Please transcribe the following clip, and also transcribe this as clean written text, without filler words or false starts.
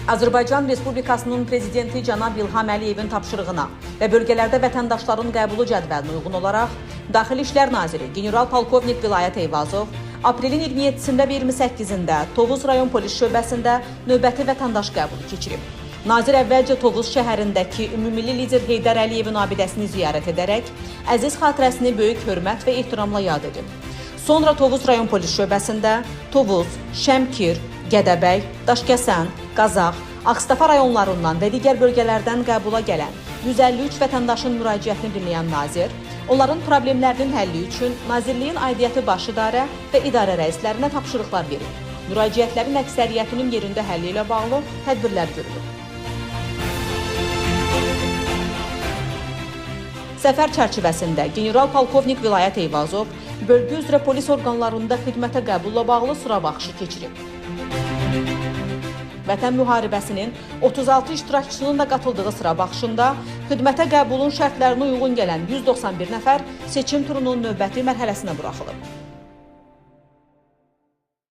Azərbaycan Respublikasının Prezidenti cənab İlham Əliyevin tapşırığına və bölgələrdə vətəndaşların qəbulu cədvəlinə uyğun olaraq Daxili İşlər Naziri General-Polkovnik Vilayət Eyvazov aprelin 27-sində və 28-də Tovuz rayon polis şöbəsində növbəti vətəndaş qəbulu keçirib. Nazir əvvəlcə Tovuz şəhərindəki Ümumilli lider Heydər Əliyevin abidəsini ziyarət edərək əziz xatirəsini böyük hörmət və ehtiramla yad edib. Sonra Tovuz rayon polis şöbəsində Tovuz, Şəmkir, Gədəbəy, Daşkəsən, Qazax, Ağstafa rayonlarından və digər bölgələrdən qəbula gələn 153 vətəndaşın müraciətini dinləyən nazir, onların problemlərinin həlli üçün Nazirliyin aidiyyəti baş idarə və idarə rəislərinə tapşırıqlar verib. Müraciətlərin əksəriyyətinin yerində həlli ilə bağlı tədbirlər görülür. Səfər çərçivəsində General-Polkovnik Vilayət Eyvazov bölgə üzrə polis orqanlarında xidmətə qəbulla bağlı sıra baxışı keçirib. Vətən müharibəsinin 36 iştirakçısının da qatıldığı sıra baxışında xidmətə qəbulun şərtlərinə uyğun gələn 191 nəfər seçim turunun növbəti mərhələsinə buraxılıb.